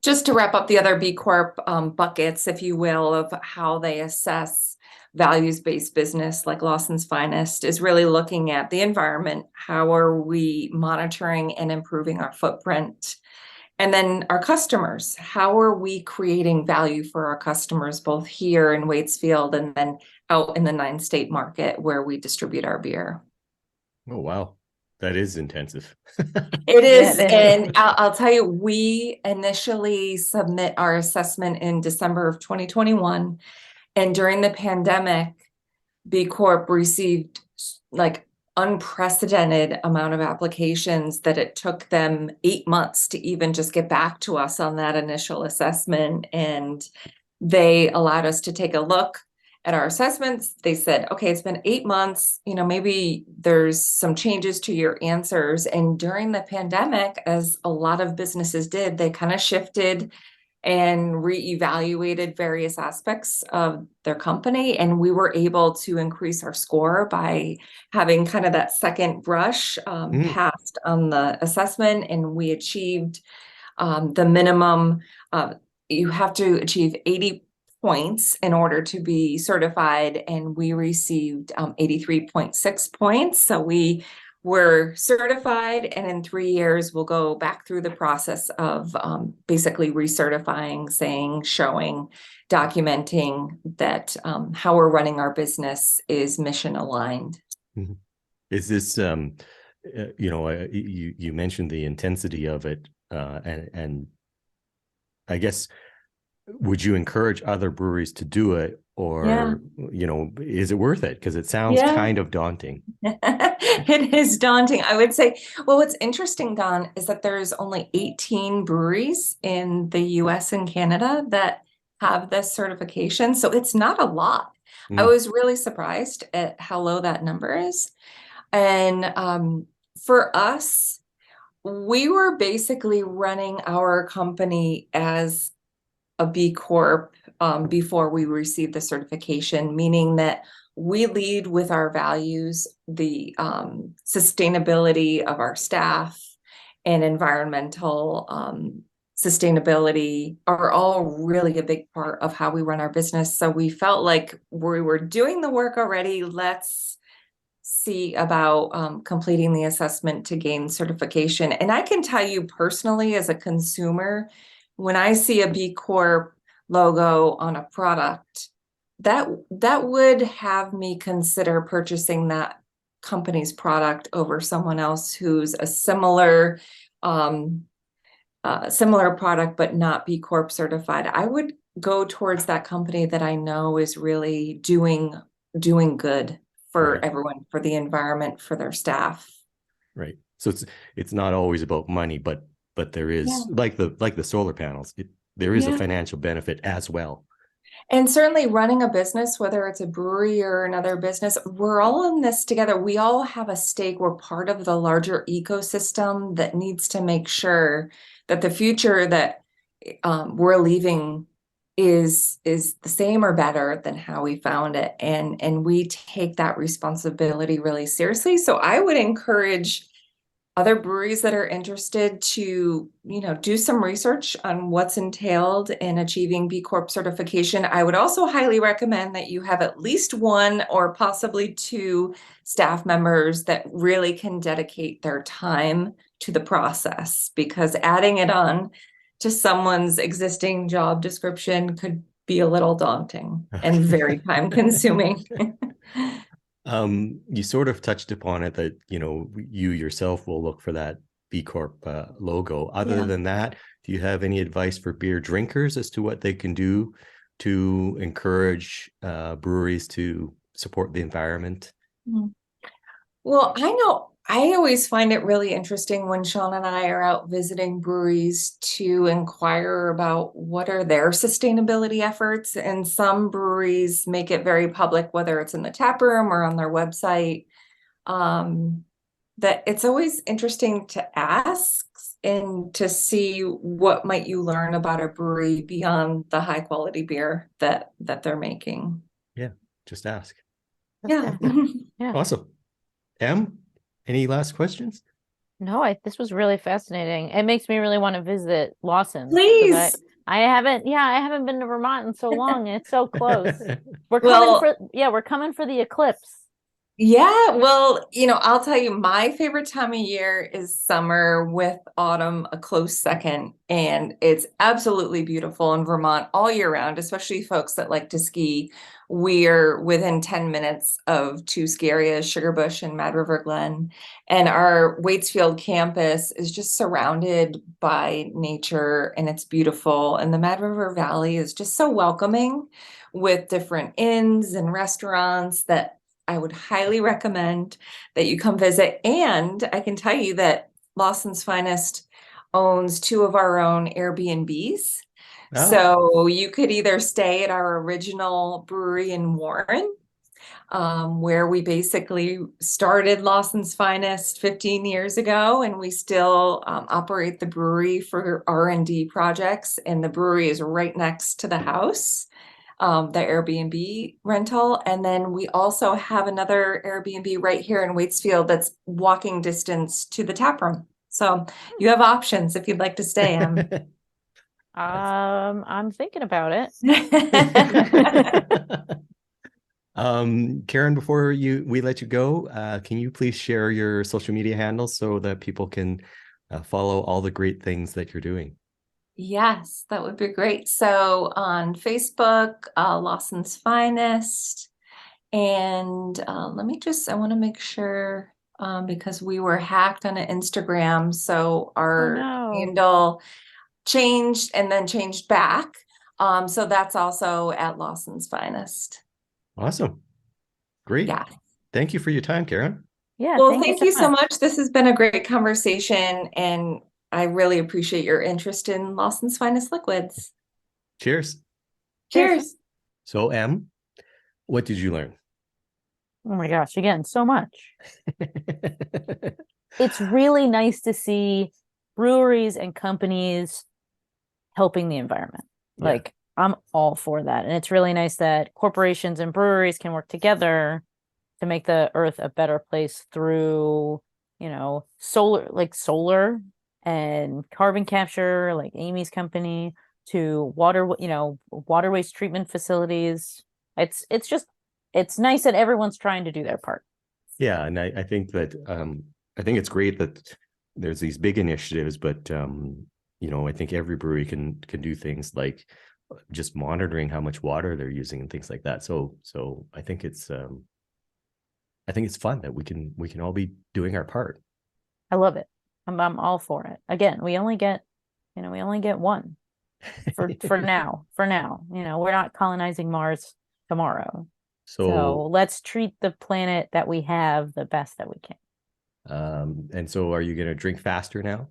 G: just to wrap up the other B Corp buckets, if you will, of how they assess values-based business, like Lawson's Finest, is really looking at the environment. How are we monitoring and improving our footprint? And then our customers, how are we creating value for our customers, both here in Waitsfield and then out in the 9-state market where we distribute our beer?
A: Oh, wow. That is intensive.
G: It is.
B: Yeah, it is.
G: And I'll tell you, we initially submit our assessment in December of 2021. And during the pandemic, B Corp received like unprecedented amount of applications that it took them 8 months to even just get back to us on that initial assessment. And they allowed us to take a look at our assessments. They said, okay, it's been 8 months, maybe there's some changes to your answers. And during the pandemic, as a lot of businesses did, they kind of shifted and reevaluated various aspects of their company. And we were able to increase our score by having kind of that second brush passed on the assessment. And we achieved the minimum. You have to achieve 80 points in order to be certified. And we received 83.6 points. So we were certified, and in 3 years, we'll go back through the process of basically recertifying, showing, documenting that how we're running our business is mission aligned.
A: Mm-hmm. Is this, you mentioned the intensity of it, and I guess, would you encourage other breweries to do it, or, is it worth it? Because it sounds kind of daunting.
G: It is daunting. I would say, well, what's interesting, Don, is that there's only 18 breweries in the US and Canada that have this certification. So it's not a lot. I was really surprised at how low that number is. And for us, we were basically running our company as a B Corp before we received the certification, meaning that we lead with our values, the sustainability of our staff and environmental sustainability are all really a big part of how we run our business. So we felt like we were doing the work already. Let's see about completing the assessment to gain certification. And I can tell you personally, as a consumer, when I see a B Corp logo on a product, that would have me consider purchasing that company's product over someone else who's a similar product but not B Corp certified. I would go towards that company that I know is really doing good for everyone, for the environment, for their staff.
A: Right. So it's not always about money, but there is like the solar panels. There is a financial benefit as well.
G: And certainly running a business, whether it's a brewery or another business, we're all in this together. We all have a stake. We're part of the larger ecosystem that needs to make sure that the future that we're leaving is the same or better than how we found it. And we take that responsibility really seriously. So I would encourage other breweries that are interested to, do some research on what's entailed in achieving B Corp certification. I would also highly recommend that you have at least one or possibly two staff members that really can dedicate their time to the process, because adding it on to someone's existing job description could be a little daunting and very time consuming.
A: You sort of touched upon it that, you yourself will look for that B Corp logo. Other than that, do you have any advice for beer drinkers as to what they can do to encourage breweries to support the environment?
G: Well, I know I always find it really interesting when Sean and I are out visiting breweries to inquire about what are their sustainability efforts. And some breweries make it very public, whether it's in the tap room or on their website. That it's always interesting to ask and to see what might you learn about a brewery beyond the high quality beer that they're making.
A: Yeah, just ask.
G: Yeah.
A: Awesome. Em, any last questions?
B: No, this was really fascinating. It makes me really want to visit Lawson.
G: Please.
B: I haven't been to Vermont in so long. It's so close. We're coming for the eclipse.
G: Yeah, well, I'll tell you, my favorite time of year is summer with autumn a close second. And it's absolutely beautiful in Vermont all year round, especially folks that like to ski. We're within 10 minutes of two ski areas, Sugarbush and Mad River Glen. And our Waitsfield campus is just surrounded by nature and it's beautiful. And the Mad River Valley is just so welcoming with different inns and restaurants that I would highly recommend that you come visit. And I can tell you that Lawson's Finest owns two of our own Airbnbs.
A: Oh.
G: So you could either stay at our original brewery in Warren, where we basically started Lawson's Finest 15 years ago, and we still operate the brewery for R&D projects. And the brewery is right next to the house. The Airbnb rental. And then we also have another Airbnb right here in Waitsfield that's walking distance to the tap room. So you have options if you'd like to stay.
B: I'm thinking about it.
A: Karen, before we let you go, can you please share your social media handles so that people can follow all the great things that you're doing?
G: Yes, that would be great. So on Facebook, Lawson's Finest. And I want to make sure because we were hacked on Instagram. So our handle changed and then changed back. So that's also at Lawson's Finest.
A: Awesome. Great.
G: Yeah.
A: Thank you for your time, Karen.
B: Yeah.
G: Well, thank you so much. This has been a great conversation and I really appreciate your interest in Lawson's Finest liquids.
A: Cheers.
G: Cheers.
A: So, Em, what did you learn?
B: Oh my gosh, again, so much. It's really nice to see breweries and companies helping the environment.
A: Yeah.
B: Like, I'm all for that. And it's really nice that corporations and breweries can work together to make the earth a better place through, solar and carbon capture, like Amy's company, to water waste treatment facilities. It's nice that everyone's trying to do their part.
A: Yeah, and I think that I think it's great that there's these big initiatives, but I think every brewery can do things like just monitoring how much water they're using and things like that. So I think it's fun that we can all be doing our part.
B: I love it. I'm all for it. Again, we only get one for now. We're not colonizing Mars tomorrow. So let's treat the planet that we have the best that we can.
A: And so are you going to drink faster now?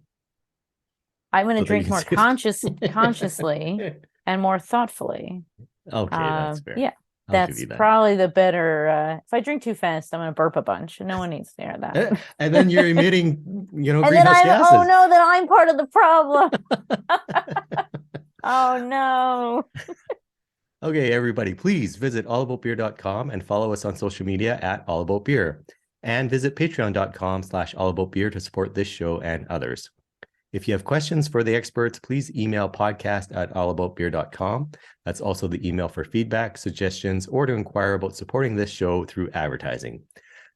B: I'm going to drink more consciously and more thoughtfully.
A: Okay, that's fair.
B: Yeah. That's probably the better. If I drink too fast, I'm going to burp a bunch. No one needs to hear that.
A: And then you're emitting, greenhouse gases.
B: Oh no, then I'm part of the problem. Oh no.
A: Okay, everybody, please visit allaboutbeer.com and follow us on social media at allaboutbeer. And visit patreon.com/allaboutbeer to support this show and others. If you have questions for the experts, please email podcast@allaboutbeer.com. That's also the email for feedback, suggestions, or to inquire about supporting this show through advertising.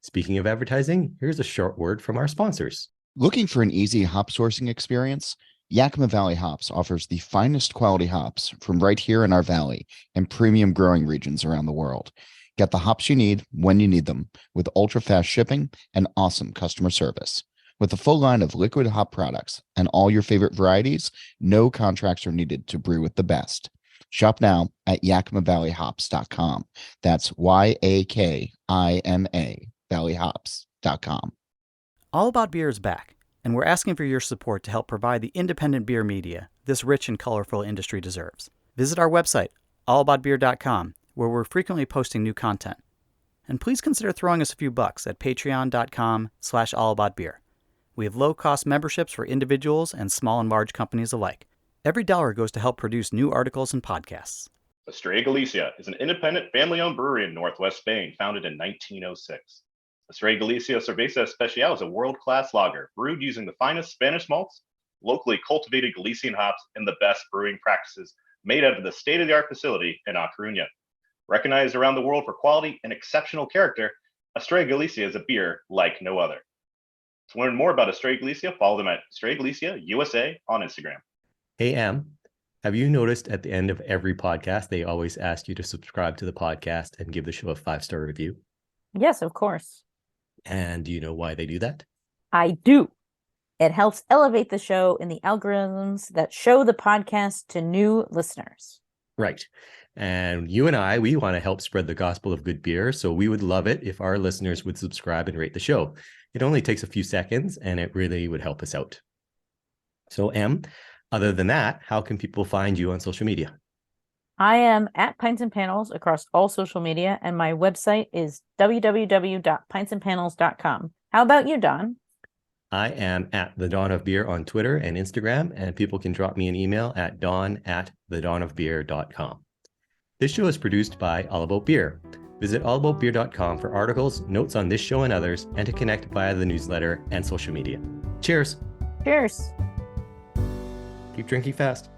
A: Speaking of advertising, here's a short word from our sponsors.
D: Looking for an easy hop sourcing experience? Yakima Valley Hops offers the finest quality hops from right here in our valley and premium growing regions around the world. Get the hops you need when you need them with ultra-fast shipping and awesome customer service. With a full line of liquid hop products and all your favorite varieties, no contracts are needed to brew with the best. Shop now at yakimavalleyhops.com. That's YAKIMA valleyhops.com.
F: All About Beer is back, and we're asking for your support to help provide the independent beer media this rich and colorful industry deserves. Visit our website, allaboutbeer.com, where we're frequently posting new content. And please consider throwing us a few bucks at patreon.com/allaboutbeer. We have low-cost memberships for individuals and small and large companies alike. Every dollar goes to help produce new articles and podcasts.
C: Estrella Galicia is an independent family-owned brewery in northwest Spain, founded in 1906. Estrella Galicia Cerveza Especial is a world-class lager brewed using the finest Spanish malts, locally cultivated Galician hops, and the best brewing practices made out of the state-of-the-art facility in A Coruna. Recognized around the world for quality and exceptional character, Estrella Galicia is a beer like no other. To learn more about Estrella Galicia, follow them at Estrella Galicia USA on Instagram.
A: Hey, Em, have you noticed at the end of every podcast, they always ask you to subscribe to the podcast and give the show a 5-star review?
B: Yes, of course.
A: And do you know why they do that?
B: I do. It helps elevate the show in the algorithms that show the podcast to new listeners.
A: Right. And you and I, we want to help spread the gospel of good beer. So we would love it if our listeners would subscribe and rate the show. It only takes a few seconds and it really would help us out. So Em, other than that, how can people find you on social media?
B: I am at Pints and Panels across all social media, and my website is www.pintsandpanels.com. How about you, Don?
A: I am at The Dawn of Beer on Twitter and Instagram, and people can drop me an email at don@thedawnofbeer.com. This show is produced by All About Beer. Visit allaboutbeer.com for articles, notes on this show and others, and to connect via the newsletter and social media. Cheers.
B: Cheers.
A: Keep drinking fast.